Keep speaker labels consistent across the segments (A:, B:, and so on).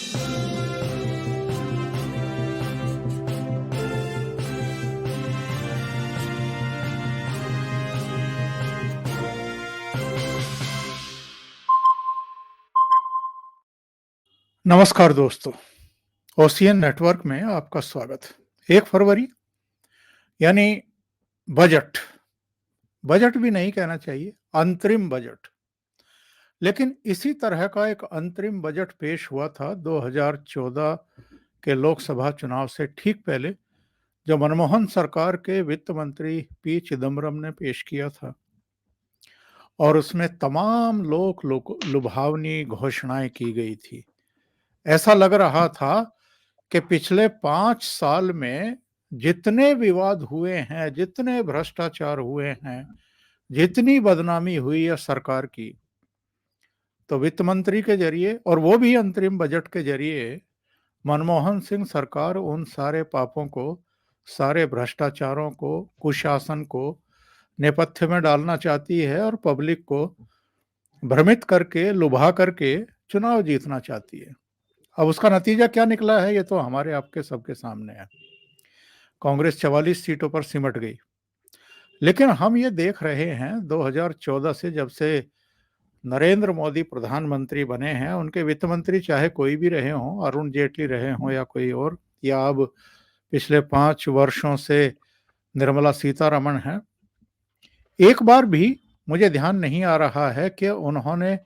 A: नमस्कार दोस्तों, ocean network में आपका स्वागत है। 1 फरवरी यानी बजट, बजट भी नहीं कहना चाहिए, अंतरिम बजट। लेकिन इसी तरह का एक अंतरिम बजट पेश हुआ था 2014 के लोकसभा चुनाव से ठीक पहले, जो मनमोहन सरकार के वित्त मंत्री पी चिदम्बरम ने पेश किया था। और उसमें तमाम लुभावनी घोषणाएं की गई थी। ऐसा लग रहा था कि पिछले 5 साल में जितने विवाद हुए हैं, जितने भ्रष्टाचार हुए हैं, जितनी बदनामी हुई है सरकार की, तो वित्त मंत्री के जरिए और वो भी अंतरिम बजट के जरिए मनमोहन सिंह सरकार उन सारे पापों को, सारे भ्रष्टाचारों को, कुशासन को नेपथ्य में डालना चाहती है और पब्लिक को भ्रमित करके, लुभा करके चुनाव जीतना चाहती है। अब उसका नतीजा क्या निकला है, ये तो हमारे आपके सबके सामने है। कांग्रेस 44 सीटों पर सिमट गई। लेकिन हम ये देख रहे हैं 2014 से, जब से नरेंद्र मोदी प्रधानमंत्री बने हैं, उनके वित्त मंत्री चाहे कोई भी रहे हों, अरुण जेटली रहे हों या कोई और, या अब पिछले 5 वर्षों से निर्मला सीतारमण हैं, एक बार भी मुझे ध्यान नहीं आ रहा है कि उन्होंने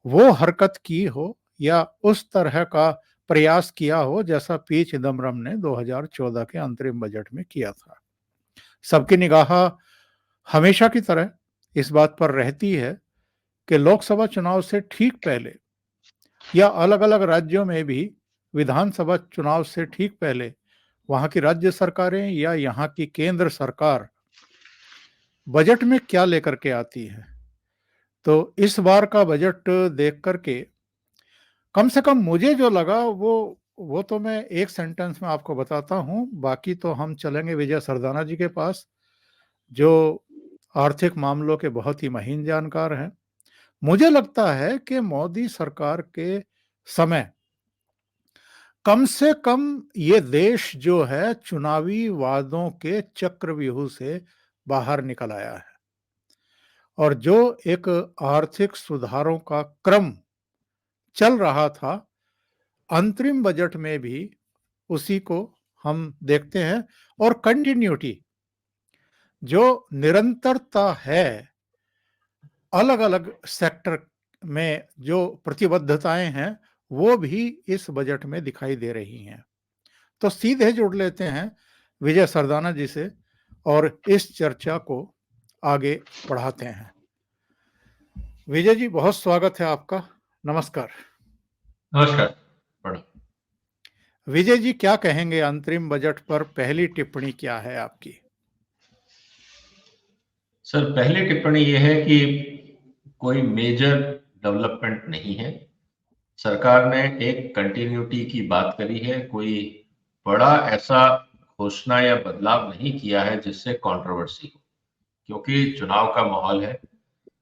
A: वो हरकत की हो या उस तरह का प्रयास किया हो जैसा पी चिदम्बरम ने 2014 के अंतरिम बजट में किया था। सबकी निगाह हमेशा की तरह इस बात पर रहती है कि लोकसभा चुनाव से ठीक पहले या अलग-अलग राज्यों में भी विधानसभा चुनाव से ठीक पहले वहां की राज्य सरकारें या यहाँ की केंद्र सरकार बजट में क्या लेकर के आती है। तो इस बार का बजट देख करके कम से कम मुझे जो लगा वो तो मैं एक सेंटेंस में आपको बताता हूँ, बाकी तो हम चलेंगे विजय सरदाना जी के पास, जो आर्थिक मामलों के बहुत ही महीन जानकार हैं। मुझे लगता है कि मोदी सरकार के समय कम से कम ये देश जो है चुनावी वादों के चक्रव्यूह से बाहर निकल आया है, और जो एक आर्थिक सुधारों का क्रम चल रहा था अंतरिम बजट में भी उसी को हम देखते हैं। और कंटिन्यूटी, जो निरंतरता है, अलग अलग सेक्टर में जो प्रतिबद्धताएं हैं, वो भी इस बजट में दिखाई दे रही हैं। तो सीधे जुड़ लेते हैं विजय सरदाना जी से और इस चर्चा को आगे बढ़ाते हैं। विजय जी, बहुत स्वागत है आपका। नमस्कार।
B: नमस्कार। प्रणाम।
A: विजय जी, क्या कहेंगे अंतरिम बजट पर? पहली टिप्पणी क्या है आपकी?
B: सर, पहली टिप्पणी यह है कि कोई मेजर डेवलपमेंट नहीं है। सरकार ने एक कंटिन्यूटी की बात करी है, कोई बड़ा ऐसा घोषणा या बदलाव नहीं किया है जिससे कंट्रोवर्सी हो, क्योंकि चुनाव का माहौल है।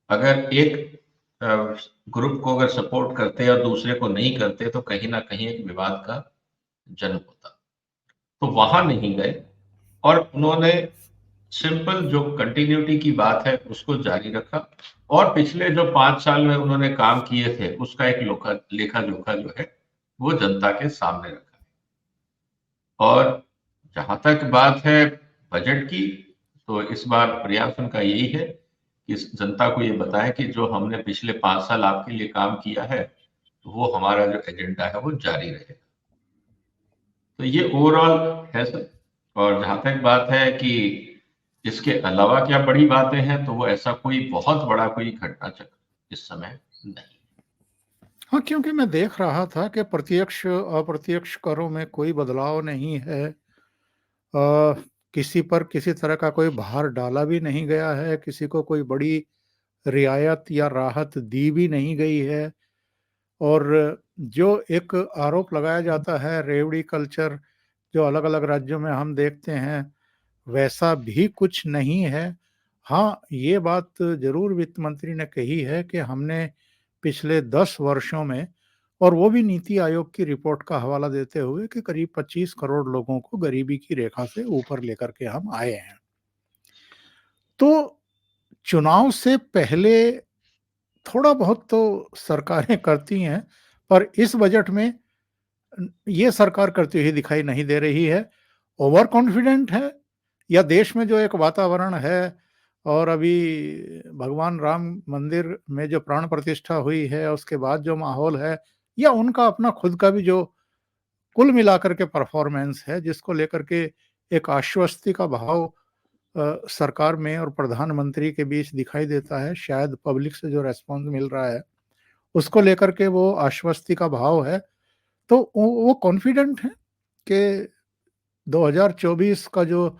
B: अगर एक ग्रुप को अगर सपोर्ट करते और दूसरे को नहीं करते तो कहीं ना कहीं एक विवाद का जन्म होता, तो वहां नहीं गए और उन्होंने सिंपल जो कंटिन्यूटी की बात है उसको जारी रखा और पिछले जो 5 साल में उन्होंने काम किए थे उसका एक लेखा जोखा जो है वो जनता के सामने रखा। और जहां तक बात है बजट की, तो इस बार प्रयास उनका यही है कि जनता को ये बताएं कि जो हमने पिछले 5 साल आपके लिए काम किया है वो हमारा जो एजेंडा है वो जारी रहेगा। तो ये ओवरऑल है सर। और जहां तक बात है कि इसके अलावा क्या बड़ी बातें हैं, तो वो ऐसा कोई बहुत बड़ा कोई घटना चक्र इस समय नहीं।
A: हाँ, क्योंकि मैं देख रहा था कि प्रत्यक्ष अप्रत्यक्ष करों में कोई बदलाव नहीं है। किसी पर किसी तरह का कोई भार डाला भी नहीं गया है, किसी को कोई बड़ी रियायत या राहत दी भी नहीं गई है। और जो एक आरोप लगाया जाता है रेवड़ी कल्चर, जो अलग-अलग राज्यों में हम देखते हैं, वैसा भी कुछ नहीं है। हाँ, ये बात ज़रूर वित्त मंत्री ने कही है कि हमने पिछले 10 वर्षों में और वो भी नीति आयोग की रिपोर्ट का हवाला देते हुए कि करीब 25 करोड़ लोगों को गरीबी की रेखा से ऊपर लेकर के हम आए हैं। तो चुनाव से पहले थोड़ा बहुत तो सरकारें करती हैं, पर इस बजट में ये सरकार करती हुई दिखाई नहीं दे रही है। ओवर कॉन्फिडेंट है, या देश में जो एक वातावरण है और अभी भगवान राम मंदिर में जो प्राण प्रतिष्ठा हुई है, उसके बाद जो माहौल है, या उनका अपना खुद का भी जो कुल मिलाकर के परफॉर्मेंस है, जिसको लेकर के एक आश्वस्ति का भाव सरकार में और प्रधानमंत्री के बीच दिखाई देता है। शायद पब्लिक से जो रिस्पॉन्स मिल रहा है, उसको लेकर के वो आश्वस्ति का भाव है। तो वो कॉन्फिडेंट हैं कि 2024 का जो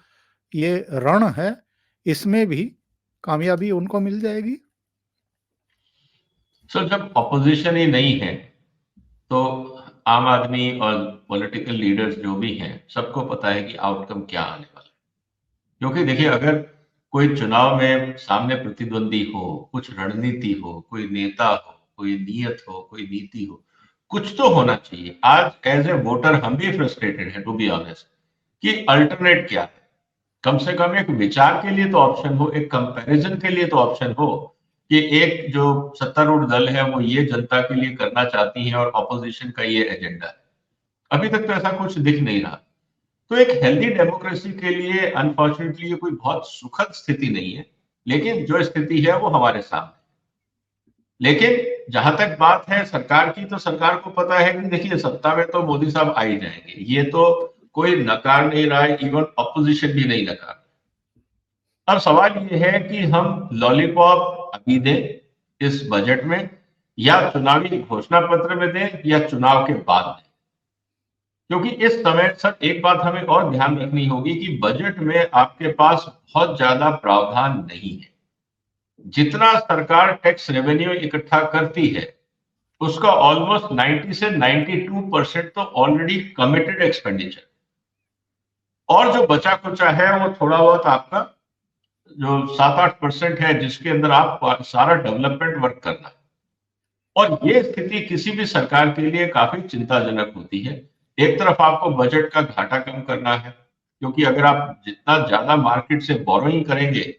A: ये रण है, इसमें भी कामयाबी उनको मिल जाएगी।
B: सो जब ऑपोजिशन ही नहीं है, तो आम आदमी और पॉलिटिकल लीडर्स जो भी हैं, सबको पता है कि आउटकम क्या आने वाला है। क्योंकि देखिए, अगर कोई चुनाव में सामने प्रतिद्वंदी हो, कुछ रणनीति हो, कोई नेता हो, कोई नियत हो, कोई नीति हो, कुछ तो होना चाहिए। आज एज ए वोटर हम भी फ्रस्ट्रेटेड हैं, टू बी ऑनेस्ट, कि अल्टरनेट क्या है। कम से कम एक विचार के लिए तो ऑप्शन हो, एक कंपैरिजन के लिए तो ऑप्शन हो, कि एक जो सत्तारूढ़ दल है वो ये जनता के लिए करना चाहती है और ऑपोजिशन का ये एजेंडा है। अभी तक तो ऐसा कुछ दिख नहीं रहा। तो एक हेल्दी डेमोक्रेसी के लिए अनफॉर्चुनेटली ये कोई बहुत सुखद स्थिति नहीं है, लेकिन जो स्थिति है वो हमारे सामने। लेकिन जहां तक बात है सरकार की, तो सरकार को पता है कि देखिए, सत्ता में तो मोदी साहब आ ही जाएंगे, ये तो कोई नकार नहीं रहा है, इवन ऑपोजिशन भी नहीं नकार। अब सवाल ये है कि हम लॉलीपॉप अभी दें इस बजट में, या चुनावी घोषणा पत्र में दें, या चुनाव के बाद दें। क्योंकि इस समय सर एक बात हमें और ध्यान रखनी होगी कि बजट में आपके पास बहुत ज्यादा प्रावधान नहीं है। जितना सरकार टैक्स रेवेन्यू इकट्ठा करती है, उसका ऑलमोस्ट 90 से 92% तो ऑलरेडी कमिटेड एक्सपेंडिचर, और जो बचा कुचा है वो थोड़ा बहुत आपका जो 7-8% है, जिसके अंदर आप सारा डेवलपमेंट वर्क करना है। और ये स्थिति किसी भी सरकार के लिए काफी चिंताजनक होती है। एक तरफ आपको बजट का घाटा कम करना है, क्योंकि अगर आप जितना ज्यादा मार्केट से बोरोइंग करेंगे,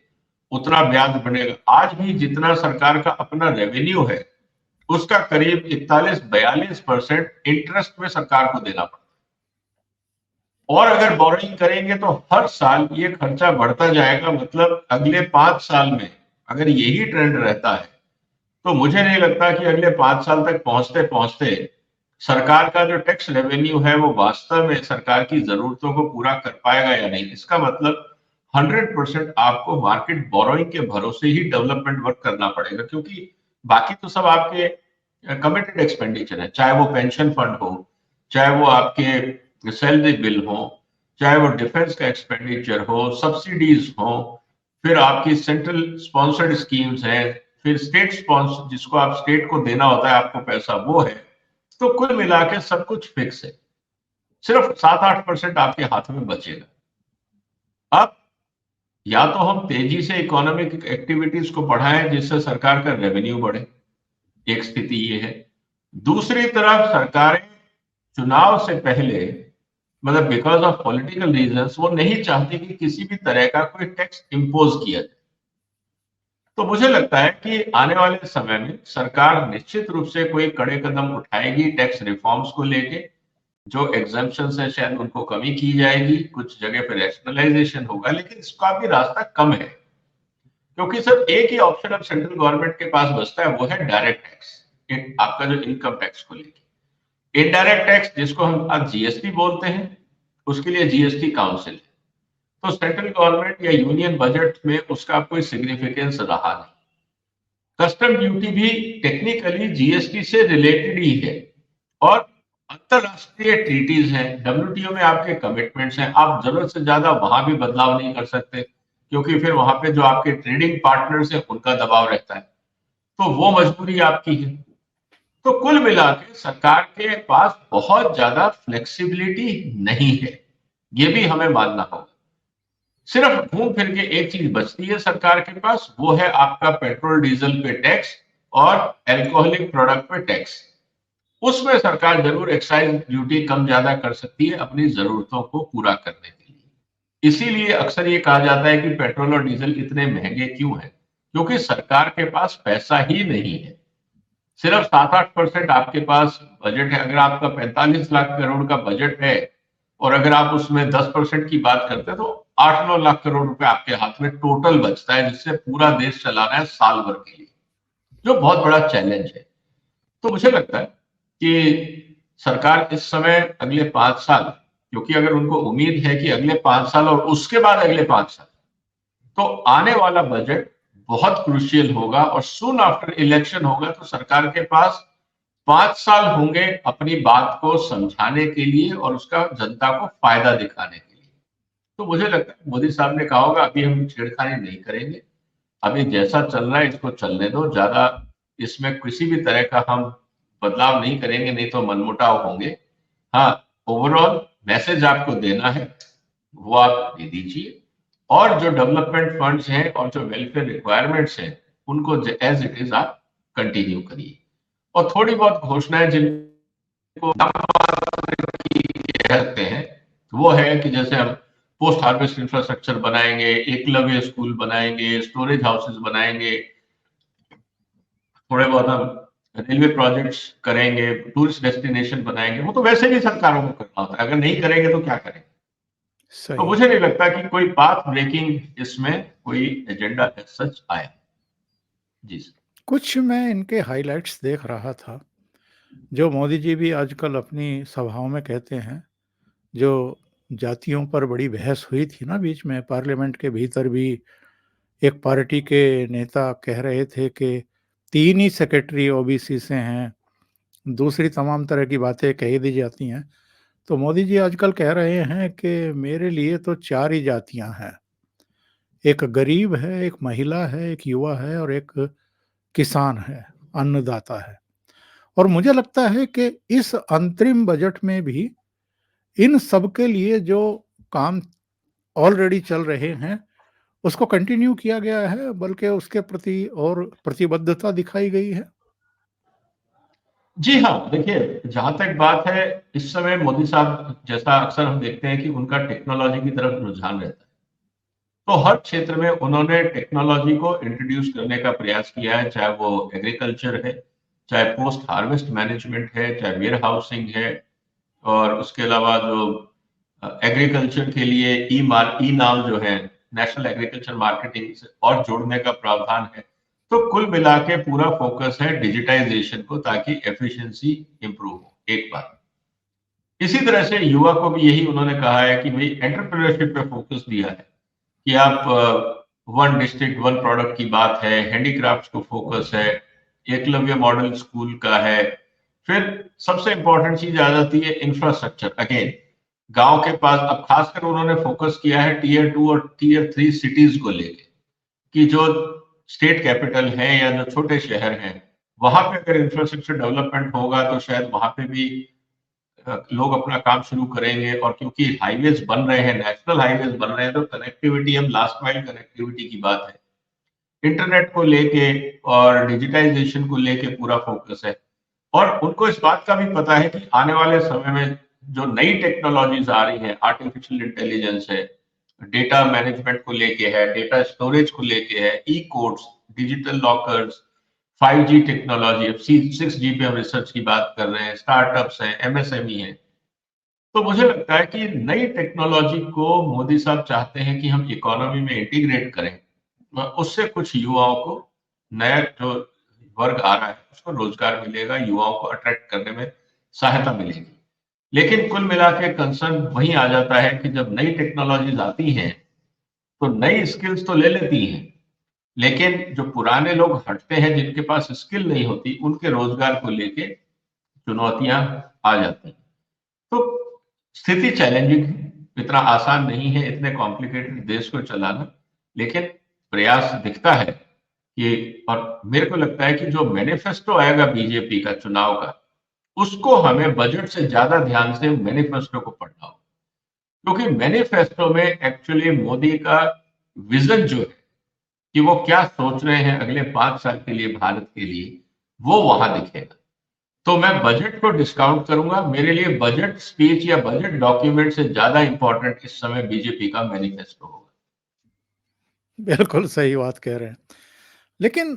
B: उतना ब्याज बढ़ेगा। आज भी जितना सरकार का अपना रेवेन्यू है, उसका करीब 41-42% इंटरेस्ट में सरकार को देना पड़ता है। और अगर बोरोइंग करेंगे तो हर साल ये खर्चा बढ़ता जाएगा। मतलब अगले 5 साल में अगर यही ट्रेंड रहता है, तो मुझे नहीं लगता कि अगले 5 साल तक पहुंचते पहुंचते सरकार का जो टैक्स रेवेन्यू है वो वास्तव में सरकार की जरूरतों को पूरा कर पाएगा या नहीं। इसका मतलब 100% आपको मार्केट बोरोइंग के भरोसे ही डेवलपमेंट वर्क करना पड़ेगा, क्योंकि बाकी तो सब आपके कमिटेड एक्सपेंडिचर है। चाहे वो पेंशन फंड हो, चाहे वो आपके सैलरी बिल हो, चाहे वो डिफेंस का एक्सपेंडिचर हो, सब्सिडीज हो, फिर आपकी सेंट्रल स्पॉन्सर्ड स्कीम्स है, फिर स्टेट स्पॉन्सर जिसको आप स्टेट को देना होता है आपको पैसा, वो है। तो कुल मिला के सब कुछ फिक्स है, सिर्फ 7-8% आपके हाथ में बचेगा। अब या तो हम तेजी से इकोनॉमिक एक्टिविटीज को बढ़ाएं जिससे सरकार का रेवेन्यू बढ़े, एक स्थिति ये है। दूसरी तरफ सरकारें चुनाव से पहले, मतलब बिकॉज ऑफ पॉलिटिकल रीजंस, वो नहीं चाहती कि किसी भी तरह का कोई टैक्स इंपोज किया जाए। तो मुझे लगता है कि आने वाले समय में सरकार निश्चित रूप से कोई कड़े कदम उठाएगी टैक्स रिफॉर्म्स को लेके। जो एग्जम्पशंस है शायद उनको कमी की जाएगी, कुछ जगह पे रैशनलाइजेशन होगा, लेकिन इसका भी रास्ता कम है। क्योंकि सर एक ही ऑप्शन अब सेंट्रल गवर्नमेंट के पास बचता है, वो है डायरेक्ट टैक्स, आपका जो इनकम टैक्स को लेके। इनडायरेक्ट टैक्स जिसको हम आज जीएसटी बोलते हैं, उसके लिए जीएसटी काउंसिल है। तो सेंट्रल गवर्नमेंट या यूनियन बजट में उसका कोई सिग्निफिकेंस रहा नहीं। कस्टम ड्यूटी भी टेक्निकली जीएसटी से रिलेटेड ही है, और अंतरराष्ट्रीय ट्रीटीज हैं, डब्ल्यूटीओ में आपके कमिटमेंट्स हैं। आप जरूरत से ज्यादा वहां भी बदलाव नहीं कर सकते, क्योंकि फिर वहां पे जो आपके ट्रेडिंग पार्टनर्स हैं उनका दबाव रहता है, तो वो मजबूरी आपकी है। तो कुल मिला के सरकार के पास बहुत ज्यादा फ्लेक्सिबिलिटी नहीं है, ये भी हमें मानना होगा। सिर्फ घूम फिर के एक चीज बचती है सरकार के पास, वो है आपका पेट्रोल डीजल पे टैक्स और अल्कोहलिक प्रोडक्ट पे टैक्स। उसमें सरकार जरूर एक्साइज ड्यूटी कम ज्यादा कर सकती है अपनी जरूरतों को पूरा करने के लिए। इसीलिए अक्सर ये कहा जाता है कि पेट्रोल और डीजल इतने महंगे क्यों हैं, क्योंकि सरकार के पास पैसा ही नहीं है। सिर्फ 7-8% आपके पास बजट है। अगर आपका 45 लाख करोड़ का बजट है और अगर आप उसमें 10% की बात करते हैं तो 8-9 लाख करोड़ रुपए आपके हाथ में टोटल बचता है, जिससे पूरा देश चलाना है साल भर के लिए, जो बहुत बड़ा चैलेंज है। तो मुझे लगता है कि सरकार इस समय अगले 5 साल, क्योंकि अगर उनको उम्मीद है कि अगले 5 साल और उसके बाद अगले 5 साल, तो आने वाला बजट बहुत क्रूशियल होगा और सून आफ्टर इलेक्शन होगा, तो सरकार के पास 5 साल होंगे अपनी बात को समझाने के लिए और उसका जनता को फायदा दिखाने के लिए। तो मुझे लगता है मोदी साहब ने कहा होगा अभी हम छेड़खानी नहीं करेंगे, अभी जैसा चल रहा है इसको चलने दो, ज्यादा इसमें किसी भी तरह का हम बदलाव नहीं करेंगे, नहीं तो मनमुटाव होंगे। हाँ, ओवरऑल मैसेज आपको देना है वो आप दे दीजिए, और जो डेवलपमेंट फंड्स हैं और जो वेलफेयर रिक्वायरमेंट्स हैं उनको एज इट इज आप कंटिन्यू करिए। और थोड़ी बहुत घोषणाएं जिनको कहते हैं वो है कि जैसे हम पोस्ट हार्वेस्ट इंफ्रास्ट्रक्चर बनाएंगे, एकलव्य स्कूल बनाएंगे, स्टोरेज हाउसेस बनाएंगे, थोड़े बहुत हम रेलवे प्रोजेक्ट्स करेंगे, टूरिस्ट डेस्टिनेशन बनाएंगे। वो तो वैसे भी सरकारों को करना होता है, अगर नहीं करेंगे तो क्या करेंगे। तो
A: सही है।
B: मुझे नहीं लगता कि कोई पाथ ब्रेकिंग इसमें कोई एजेंडा सच आया। जी सर।
A: कुछ मैं इनके हाइलाइट्स देख रहा था, जो मोदी जी भी आजकल अपनी सभाओं में कहते हैं। जो जातियों पर बड़ी बहस हुई थी ना बीच में, पार्लियामेंट के भीतर भी एक पार्टी के नेता कह रहे थे कि 3 ही सेक्रेटरी ओबीसी से हैं, दूसरी तमाम तरह की बातें कही दी जाती हैं। तो मोदी जी आजकल कह रहे हैं कि मेरे लिए तो 4 ही जातियाँ हैं। एक गरीब है, एक महिला है, एक युवा है और एक किसान है, अन्नदाता है। और मुझे लगता है कि इस अंतरिम बजट में भी इन सब के लिए जो काम ऑलरेडी चल रहे हैं, उसको कंटिन्यू किया गया है, बल्कि उसके प्रति और प्रतिबद्धता दिखाई गई है।
B: जी हाँ, देखिए जहां तक बात है, इस समय मोदी साहब जैसा अक्सर हम देखते हैं कि उनका टेक्नोलॉजी की तरफ रुझान रहता है, तो हर क्षेत्र में उन्होंने टेक्नोलॉजी को इंट्रोड्यूस करने का प्रयास किया है, चाहे वो एग्रीकल्चर है, चाहे पोस्ट हार्वेस्ट मैनेजमेंट है, चाहे वेयर हाउसिंग है, और उसके अलावा जो एग्रीकल्चर के लिए ई नाम जो है, नेशनल एग्रीकल्चर मार्केटिंग से और जोड़ने का प्रावधान है। तो कुल मिला के पूरा फोकस है डिजिटाइजेशन को, ताकि एफिशिएंसी इंप्रूव हो एक बार। इसी तरह से युवा को भी यही उन्होंने कहा है कि भाई एंटरप्रेन्योरशिप पे फोकस दिया है कि आप वन डिस्ट्रिक्ट वन प्रोडक्ट की बात है, हैंडीक्राफ्ट को फोकस है, एकलव्य मॉडल स्कूल का है। फिर सबसे इंपॉर्टेंट चीज आ जाती है इंफ्रास्ट्रक्चर। अगेन गांव के पास अब खासकर उन्होंने फोकस किया है टीयर 2 और टीयर 3 सिटीज को लेके, कि जो स्टेट कैपिटल है या जो छोटे शहर हैं, वहां पे अगर इंफ्रास्ट्रक्चर डेवलपमेंट होगा तो शायद वहां पे भी लोग अपना काम शुरू करेंगे। और क्योंकि हाईवेज बन रहे हैं, नेशनल हाईवेज बन रहे हैं, तो कनेक्टिविटी, हम लास्ट माइल कनेक्टिविटी की बात है, इंटरनेट को लेके और डिजिटाइजेशन को लेके पूरा फोकस है। और उनको इस बात का भी पता है कि आने वाले समय में जो नई टेक्नोलॉजीज आ रही हैं, आर्टिफिशियल इंटेलिजेंस है, डेटा मैनेजमेंट को लेके है, डेटा स्टोरेज को लेके है, e codes, digital lockers, 5G technology, अब 6G पे हम रिसर्च की बात कर रहे हैं, स्टार्टअप्स हैं, एमएसएमई हैं। तो मुझे लगता है कि नई टेक्नोलॉजी को मोदी साहब चाहते हैं कि हम इकोनॉमी में इंटीग्रेट करें, उससे कुछ युवाओं को, नया जो वर्ग आ रहा है उसको रोजगार मिलेगा, युवाओं को अट्रैक्ट करने में सहायता मिलेगी। लेकिन कुल मिला के कंसर्न वही आ जाता है कि जब नई टेक्नोलॉजीज आती हैं तो नई स्किल्स तो ले लेती हैं, लेकिन जो पुराने लोग हटते हैं जिनके पास स्किल नहीं होती, उनके रोजगार को लेके चुनौतियां आ जाती हैं। तो स्थिति चैलेंजिंग है, इतना आसान नहीं है इतने कॉम्प्लिकेटेड देश को चलाना, लेकिन प्रयास दिखता है कि, और मेरे को लगता है कि जो मैनिफेस्टो आएगा बीजेपी का चुनाव का, उसको हमें बजट से ज्यादा ध्यान से मैनिफेस्टो को पढ़ना होगा, क्योंकि मैनिफेस्टो में एक्चुअली मोदी का विजन जो है कि वो क्या सोच रहे हैं अगले 5 साल के लिए भारत के लिए, वो वहां दिखेगा। तो मैं बजट को डिस्काउंट करूंगा। मेरे लिए बजट स्पीच या बजट डॉक्यूमेंट से ज्यादा इंपॉर्टेंट इस समय बीजेपी का मैनिफेस्टो होगा।
A: बिल्कुल सही बात कह रहे हैं। लेकिन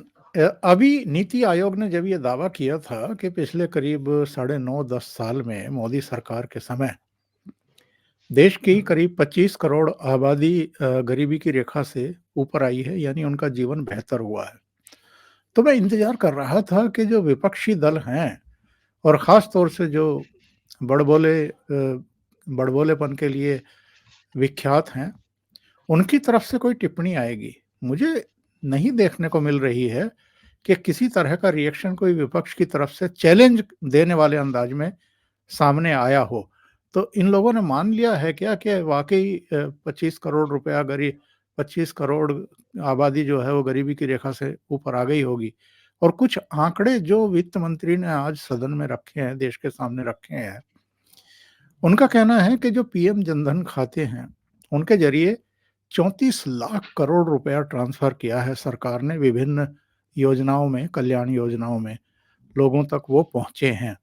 A: अभी नीति आयोग ने जब ये दावा किया था कि पिछले करीब साढ़े 9-10 साल में मोदी सरकार के समय देश की करीब 25 करोड़ आबादी गरीबी की रेखा से ऊपर आई है, यानी उनका जीवन बेहतर हुआ है। तो मैं इंतजार कर रहा था कि जो विपक्षी दल हैं और ख़ास तौर से जो बड़बोलेपन के लिए विख्यात हैं, उनकी तरफ से कोई टिप्पणी आएगी। मुझे नहीं देखने को मिल रही है कि किसी तरह का रिएक्शन कोई विपक्ष की तरफ से चैलेंज देने वाले अंदाज में सामने आया हो। तो इन लोगों ने मान लिया है क्या कि वाक़ई 25 करोड़ रुपया 25 करोड़ आबादी जो है वो गरीबी की रेखा से ऊपर आ गई होगी? और कुछ आंकड़े जो वित्त मंत्री ने आज सदन में रखे हैं, देश के सामने रखे हैं, उनका कहना है कि जो पीएम जनधन खाते हैं, उनके ज़रिए 34 लाख करोड़ रुपया ट्रांसफ़र किया है सरकार ने विभिन्न योजनाओं में, कल्याण योजनाओं में, लोगों तक वो पहुँचे हैं।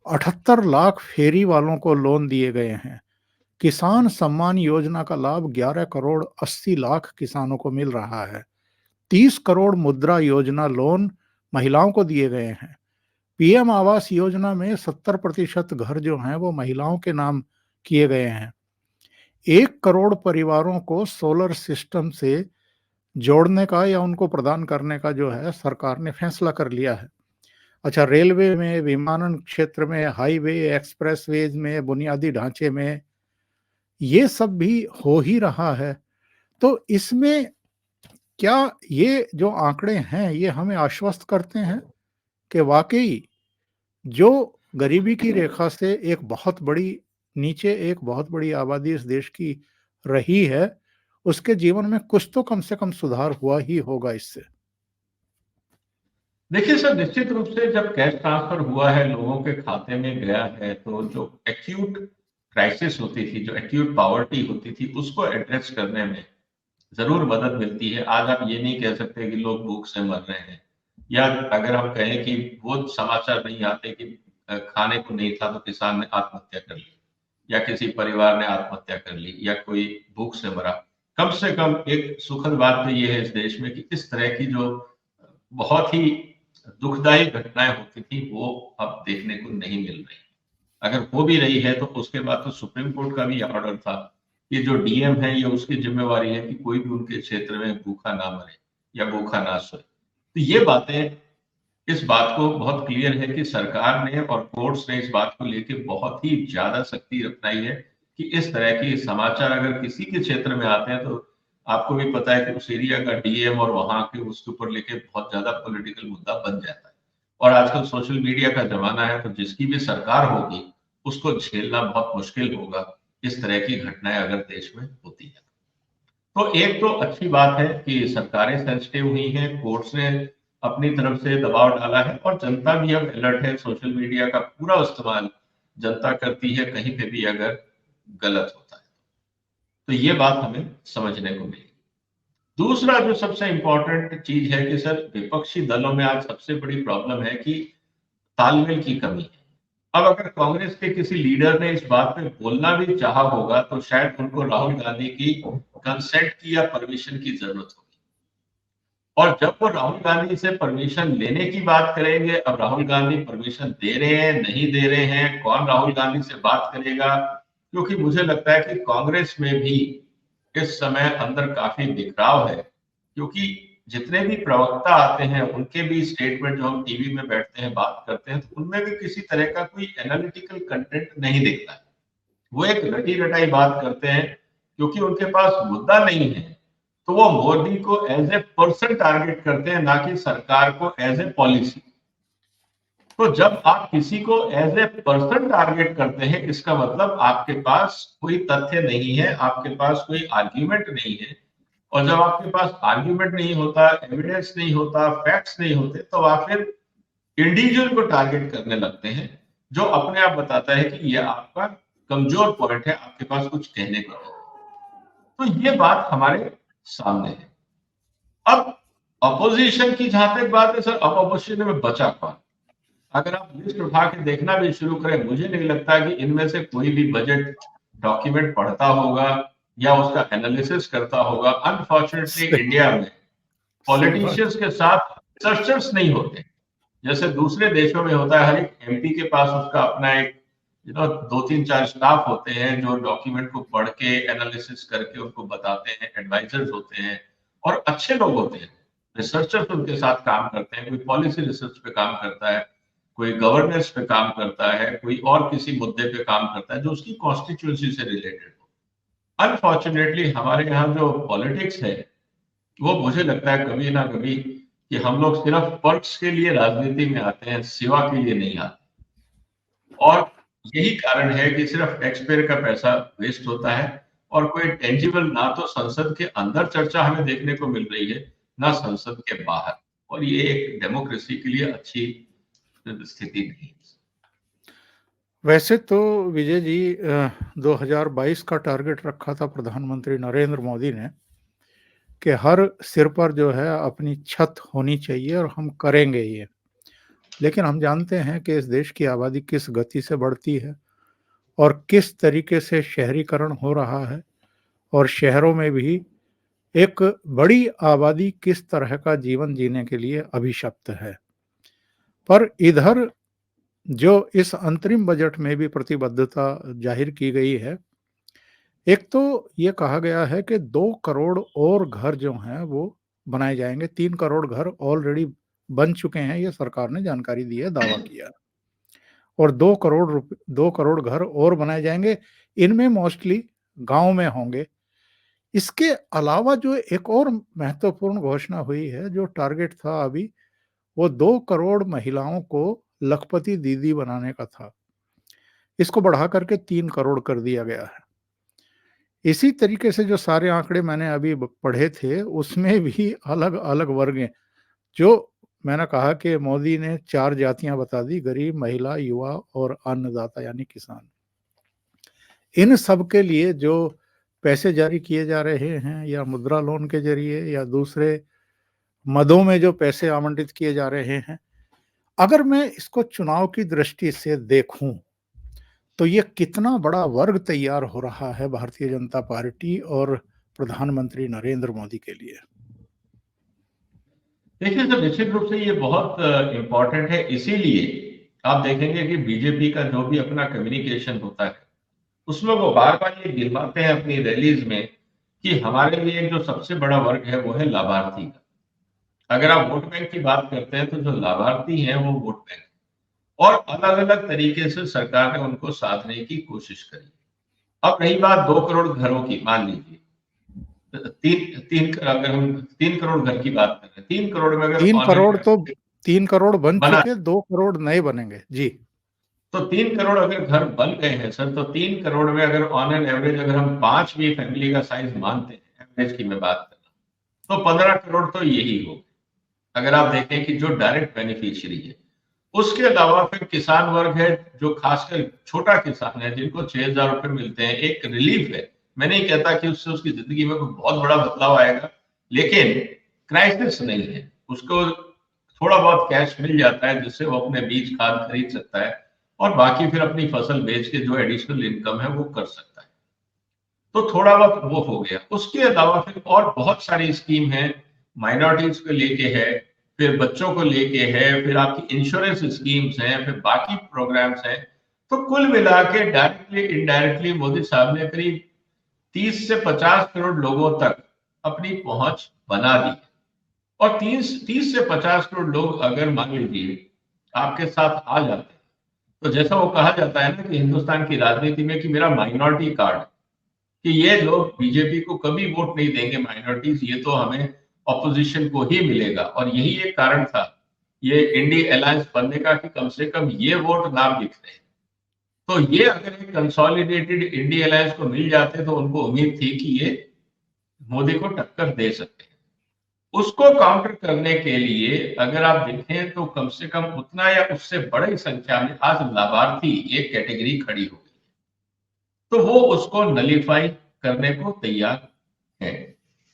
A: 78 लाख फेरी वालों को लोन दिए गए हैं। किसान सम्मान योजना का लाभ 11 करोड़ 80 लाख किसानों को मिल रहा है। 30 करोड़ मुद्रा योजना लोन महिलाओं को दिए गए हैं। पीएम आवास योजना में 70% घर जो हैं वो महिलाओं के नाम किए गए हैं। 1 करोड़ परिवारों को सोलर सिस्टम से जोड़ने का या उनको प्रदान करने का जो है सरकार ने फैसला कर लिया है। अच्छा, रेलवे में, विमानन क्षेत्र में, हाईवे, एक्सप्रेसवेज़ में, बुनियादी ढांचे में, ये सब भी हो ही रहा है। तो इसमें क्या ये जो आंकड़े हैं, ये हमें आश्वस्त करते हैं कि वाक़ई जो गरीबी की रेखा से एक बहुत बड़ी नीचे एक बहुत बड़ी आबादी इस देश की रही है, उसके जीवन में कुछ तो कम से कम सुधार हुआ ही होगा इससे?
B: देखिए सर, निश्चित रूप से जब कैश ट्रांसफर हुआ है, लोगों के खाते में गया है, तो जो एक्यूट क्राइसिस होती थी, जो एक्यूट पॉवर्टी होती थी, उसको एड्रेस करने में ज़रूर मदद मिलती है। आज आप ये नहीं कह सकते कि लोग भूख से मर रहे हैं, या अगर हम कहें कि वो समाचार नहीं आते कि खाने को नहीं था तो किसान ने आत्महत्या कर ली, या किसी परिवार ने आत्महत्या कर ली, या कोई भूख से मरा। कम से कम एक सुखद बात तो ये है इस देश में कि इस तरह की जो बहुत ही दुखदायी घटनाएं होती थी, वो अब देखने को नहीं मिल रही। अगर हो भी रही है तो उसके बाद तो सुप्रीम कोर्ट का भी ऑर्डर था कि जो डीएम है, ये उसकी जिम्मेवारी है कि कोई भी उनके क्षेत्र में भूखा ना मरे या भूखा ना सोए। तो ये बातें इस बात को बहुत क्लियर है कि सरकार ने और कोर्ट्स ने इस बात को लेके बहुत ही ज्यादा सख्ती अपनाई है कि इस तरह के समाचार अगर किसी के क्षेत्र में आते हैं तो आपको भी पता है कि उस एरिया का डीएम और वहां के उसके ऊपर लेके बहुत ज्यादा पॉलिटिकल मुद्दा बन जाता है। और आजकल सोशल मीडिया का जमाना है, तो जिसकी भी सरकार होगी उसको झेलना बहुत मुश्किल होगा इस तरह की घटनाएं अगर देश में होती है। तो एक तो अच्छी बात है कि सरकारें सेंसिटिव हुई हैं, कोर्ट्स ने अपनी तरफ से दबाव डाला है, और जनता भी अब अलर्ट है। सोशल मीडिया का पूरा इस्तेमाल जनता करती है कहीं पे भी अगर गलत होता है, तो ये बात हमें समझने को मिली। दूसरा जो सबसे इंपॉर्टेंट चीज है कि सर, विपक्षी दलों में आज सबसे बड़ी प्रॉब्लम है कि तालमेल की कमी है। अब अगर कांग्रेस के किसी लीडर ने इस बात पे बोलना भी चाहा होगा तो शायद उनको राहुल गांधी की कंसेंट की या परमिशन की जरूरत होगी। और जब वो राहुल गांधी से परमिशन लेने की बात करेंगे, अब राहुल गांधी परमिशन दे रहे हैं, नहीं दे रहे हैं, कौन राहुल गांधी से बात करेगा? क्योंकि मुझे लगता है कि कांग्रेस में भी इस समय अंदर काफी बिखराव है, क्योंकि जितने भी प्रवक्ता आते हैं उनके भी स्टेटमेंट जो हम टीवी में बैठते हैं बात करते हैं, तो उनमें भी किसी तरह का कोई एनालिटिकल कंटेंट नहीं दिखता है। वो एक रटी रटाई बात करते हैं, क्योंकि उनके पास मुद्दा नहीं है, तो वो मोदी को एज ए पर्सन टारगेट करते हैं, ना कि सरकार को एज ए पॉलिसी। तो जब आप किसी को एज ए पर्सन टारगेट करते हैं, इसका मतलब आपके पास कोई तथ्य नहीं है, आपके पास कोई आर्ग्यूमेंट नहीं है। और जब आपके पास आर्ग्यूमेंट नहीं होता, एविडेंस नहीं होता, फैक्ट्स नहीं होते, तो आप फिर इंडिविजुअल को टारगेट करने लगते हैं, जो अपने आप बताता है कि यह आपका कमजोर पॉइंट है, आपके पास कुछ कहने को नहीं। तो ये बात हमारे सामने है। अब अपोजिशन की जहां तक बात है सर, अब अपोजिशन में बचा कौन? अगर आप लिस्ट उठा के देखना भी शुरू करें, मुझे नहीं लगता कि इनमें से कोई भी बजट डॉक्यूमेंट पढ़ता होगा या उसका एनालिसिस करता होगा। अनफॉर्चुनेटली
A: सही
B: इंडिया में
A: सही बात।
B: पॉलिटिशियंस के साथ रिसर्चर्स नहीं होते, जैसे दूसरे देशों में होता है। हर एक एमपी के पास उसका अपना एक 2-3-4 स्टाफ होते हैं जो डॉक्यूमेंट को पढ़ के एनालिसिस करके उनको बताते हैं, एडवाइजर्स होते हैं और अच्छे लोग होते हैं। रिसर्चर्स उनके साथ काम करते हैं, कोई पॉलिसी रिसर्च पे काम करता है, कोई गवर्नेंस पे काम करता है, कोई और किसी मुद्दे पे काम करता है जो उसकी कॉन्स्टिट्यूंसी से रिलेटेड हो। अनफॉर्चुनेटली हमारे यहाँ जो पॉलिटिक्स है वो मुझे लगता है कभी ना कभी कि हम लोग सिर्फ पर्क्स के लिए राजनीति में आते हैं, सेवा के लिए नहीं आते। और यही कारण है कि सिर्फ टैक्स पेयर का पैसा वेस्ट होता है और कोई टेंजिबल ना तो संसद के अंदर चर्चा हमें देखने को मिल रही है, ना संसद के बाहर। और ये एक डेमोक्रेसी के लिए अच्छी स्थिति नहीं है।
A: वैसे तो विजय जी 2022 का टारगेट रखा था प्रधानमंत्री नरेंद्र मोदी ने कि हर सिर पर जो है अपनी छत होनी चाहिए और हम करेंगे ये। लेकिन हम जानते हैं कि इस देश की आबादी किस गति से बढ़ती है और किस तरीके से शहरीकरण हो रहा है, और शहरों में भी एक बड़ी आबादी किस तरह का जीवन जीने के लिए अभिशप्त है। पर इधर जो इस अंतरिम बजट में भी प्रतिबद्धता जाहिर की गई है, एक तो ये कहा गया है कि 2 करोड़ और घर जो हैं वो बनाए जाएंगे। 3 करोड़ घर ऑलरेडी बन चुके हैं, ये सरकार ने जानकारी दी है, दावा किया। और 2 करोड़ घर और बनाए जाएंगे, इनमें मोस्टली गांव में होंगे। इसके अलावा जो एक और महत्वपूर्ण घोषणा हुई है, जो टारगेट था अभी, वो 2 करोड़ महिलाओं को लखपति दीदी बनाने का था। इसको बढ़ा करके 3 करोड़ कर दिया गया है। इसी तरीके से जो सारे आंकड़े मैंने अभी पढ़े थे, उसमें भी अलग-अलग वर्ग हैं। जो मैंने कहा कि मोदी ने 4 जातियां बता दी, गरीब, महिला, युवा और अन्नदाता यानी किसान। इन सब के लिए जो पैसे जारी किए जा रहे हैं, या मुद्रा लोन के जरिए या दूसरे मदों में जो पैसे आवंटित किए जा रहे हैं, अगर मैं इसको चुनाव की दृष्टि से देखूं तो ये कितना बड़ा वर्ग तैयार हो रहा है भारतीय जनता पार्टी और प्रधानमंत्री नरेंद्र मोदी के लिए।
B: देखिए सर, निश्चित रूप से ये बहुत इम्पोर्टेंट है। इसीलिए आप देखेंगे कि बीजेपी का जो भी अपना कम्युनिकेशन होता है उसमें वो बार बार ये गिनवाते हैं अपनी रैलीज में कि हमारे लिए जो सबसे बड़ा वर्ग है वो है लाभार्थी का। अगर आप वोट बैंक की बात करते हैं तो जो लाभार्थी हैं वो वोट बैंक, और अलग अलग तरीके से सरकार ने उनको साधने की कोशिश करी। अब रही बात 2 करोड़ घरों की, मान लीजिए अगर हम 3 करोड़ घर की बात कर रहे हैं, 3 करोड़ में अगर
A: 3 करोड़ बन
B: बना
A: चुके, 2 करोड़ नए बनेंगे जी।
B: तो 3 करोड़ अगर घर बन गए हैं सर, तो 3 करोड़ में अगर ऑन एन एवरेज अगर हम 5 भी फैमिली का साइज मानते हैं, एवरेज की मैं बात कर रहा हूं, तो 15 करोड़ तो यही हो। अगर आप देखें कि जो डायरेक्ट बेनिफिशियरी है, उसके अलावा फिर किसान वर्ग है जो खासकर छोटा किसान है, जिनको 6,000 रुपए मिलते हैं, एक रिलीफ है। मैं नहीं कहता कि उससे उसकी जिंदगी में कोई बहुत बड़ा बदलाव आएगा, लेकिन क्राइसिस नहीं है। उसको थोड़ा बहुत कैश मिल जाता है जिससे वो अपने बीज खाद खरीद सकता है और बाकी फिर अपनी फसल बेच के जो एडिशनल इनकम है वो कर सकता है। तो थोड़ा बहुत वो हो गया। उसके अलावा फिर और बहुत सारी स्कीम है, माइनॉरिटीज को लेके है, फिर बच्चों को लेके है, फिर आपकी इंश्योरेंस स्कीम्स हैं, फिर बाकी प्रोग्राम्स हैं। तो कुल मिला के डायरेक्टली इनडायरेक्टली मोदी साहब ने करीब 30 से 50 करोड़ लोगों तक अपनी पहुंच बना दी। और 30 से 50 करोड़ लोग अगर मान लीजिए आपके साथ आ जाते हैं, तो जैसा वो कहा जाता है ना कि हिंदुस्तान की राजनीति में कि मेरा माइनॉरिटी कार्ड, कि ये लोग बीजेपी को कभी वोट नहीं देंगे माइनॉरिटीज, ये तो हमें ऑपोजिशन को ही मिलेगा। और यही एक कारण था ये इंडी अलायंस बनने का कि कम से कम ये वोट ना दिख रहे। तो ये अगर एक कंसोलिडेटेड इंडी अलायंस को मिल जाते तो उनको उम्मीद थी कि ये मोदी को टक्कर दे सकते हैं। उसको काउंटर करने के लिए अगर आप देखें तो कम से कम उतना या उससे बड़ी संख्या में आज लाभार्थी एक कैटेगरी खड़ी हो गई, तो वो उसको नलीफाई करने को तैयार है।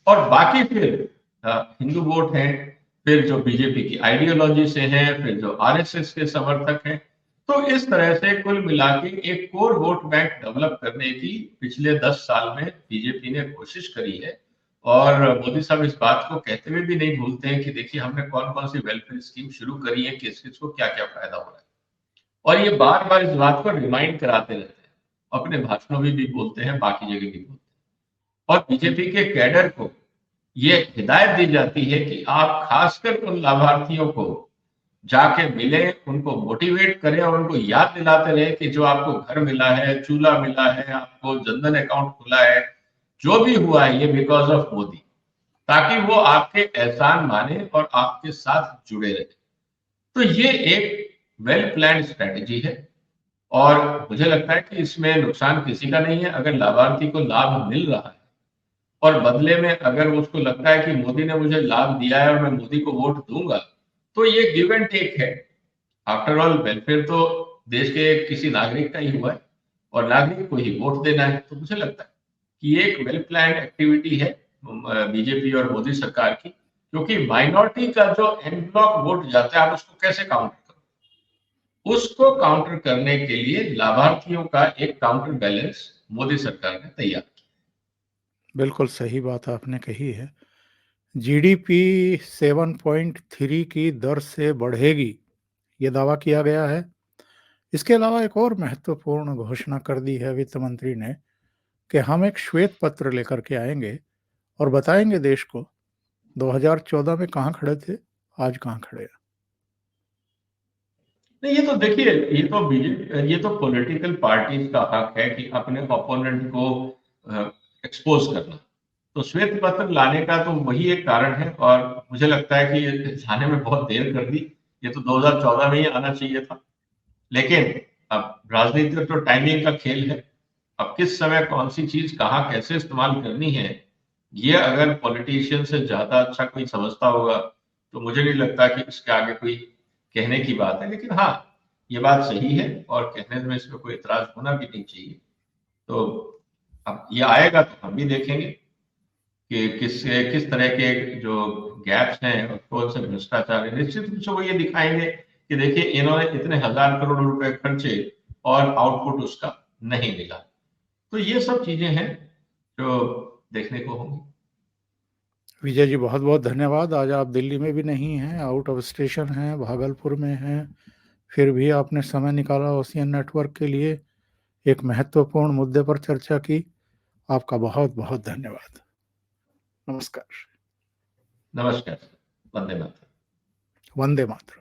B: और बाकी फिर हिंदू वोट हैं, फिर जो बीजेपी की आइडियोलॉजी से हैं, फिर जो आरएसएस के समर्थक हैं। तो इस तरह से कुल मिला के एक कोर वोट बैंक डेवलप करने की पिछले 10 साल में बीजेपी ने कोशिश करी है। और मोदी साहब इस बात को कहते हुए भी नहीं भूलते हैं कि देखिए हमने कौन कौन सी वेलफेयर स्कीम शुरू करी है, किस किस को क्या क्या फायदा हो रहा है। और ये बार बार इस बात को रिमाइंड कराते रहते हैं, अपने भाषणों में भी बोलते हैं, बाकी जगह भी बोलते हैं। और बीजेपी के कैडर को ये हिदायत दी जाती है कि आप खासकर उन लाभार्थियों को जाके मिले, उनको मोटिवेट करें और उनको याद दिलाते रहे कि जो आपको घर मिला है, चूल्हा मिला है, आपको जनधन अकाउंट खुला है, जो भी हुआ है ये बिकॉज ऑफ मोदी, ताकि वो आपके एहसान माने और आपके साथ जुड़े रहे। तो ये एक वेल प्लान स्ट्रेटेजी है और मुझे लगता है कि इसमें नुकसान किसी का नहीं है। अगर लाभार्थी को लाभ मिल रहा है और बदले में अगर उसको लगता है कि मोदी ने मुझे लाभ दिया है और मैं मोदी को वोट दूंगा, तो ये गिव एंड टेक है। आफ्टर ऑल वेलफेयर तो देश के किसी नागरिक का ही हुआ है और नागरिक को ही वोट देना है। तो मुझे लगता है कि ये एक वेल प्लान एक्टिविटी है बीजेपी और मोदी सरकार की, क्योंकि माइनॉरिटी का जो एन ब्लॉक वोट जाता है आप उसको कैसे काउंटर करो, उसको काउंटर करने के लिए लाभार्थियों का एक काउंटर बैलेंस मोदी सरकार ने तैयार किया।
A: बिल्कुल सही बात आपने कही है। जीडीपी 7.3 की दर से बढ़ेगी, ये दावा किया गया है। इसके अलावा एक और महत्वपूर्ण घोषणा कर दी है वित्त मंत्री ने कि हम एक श्वेत पत्र लेकर के आएंगे और बताएंगे देश को 2014 में कहाँ खड़े थे, आज कहाँ खड़े हैं।
B: नहीं, ये तो देखिए, ये तो पॉलिटिकल पार्टीज का हक है कि अपने ओपोनेंट को एक्सपोज करना। तो श्वेत पत्र लाने का तो वही एक कारण है और मुझे लगता है कि लाने में बहुत देर कर दी। ये तो 2014 में ही आना चाहिए था। लेकिन अब राजनीति तो टाइमिंग का खेल है। अब किस समय कौन सी चीज कहाँ कैसे इस्तेमाल करनी है, ये अगर पॉलिटिशियन से ज्यादा अच्छा कोई समझता होगा तो मुझे नहीं लगता कि इसके आगे कोई कहने की बात है। लेकिन हाँ, ये बात सही है और कहने में इसमें कोई इतराज होना भी नहीं चाहिए। तो अब ये आएगा तो हम भी देखेंगे कि किस तरह के जो गैप्स हैं और कौन से भ्रष्टाचार है। निश्चित रूप से वो ये दिखाएंगे कि देखिए इन्होंने इतने हजार करोड़ रुपए खर्चे और आउटपुट उसका नहीं मिला। तो ये सब चीजें हैं जो देखने को होंगी।
A: विजय जी, बहुत बहुत धन्यवाद। आज आप दिल्ली में भी नहीं हैं, आउट ऑफ स्टेशन हैं, भागलपुर में हैं, फिर भी आपने समय निकाला ओशियन नेटवर्क के लिए, एक महत्वपूर्ण मुद्दे पर चर्चा की। आपका बहुत बहुत धन्यवाद। नमस्कार।
B: नमस्कार। वंदे मातरम।
A: वंदे मातरम।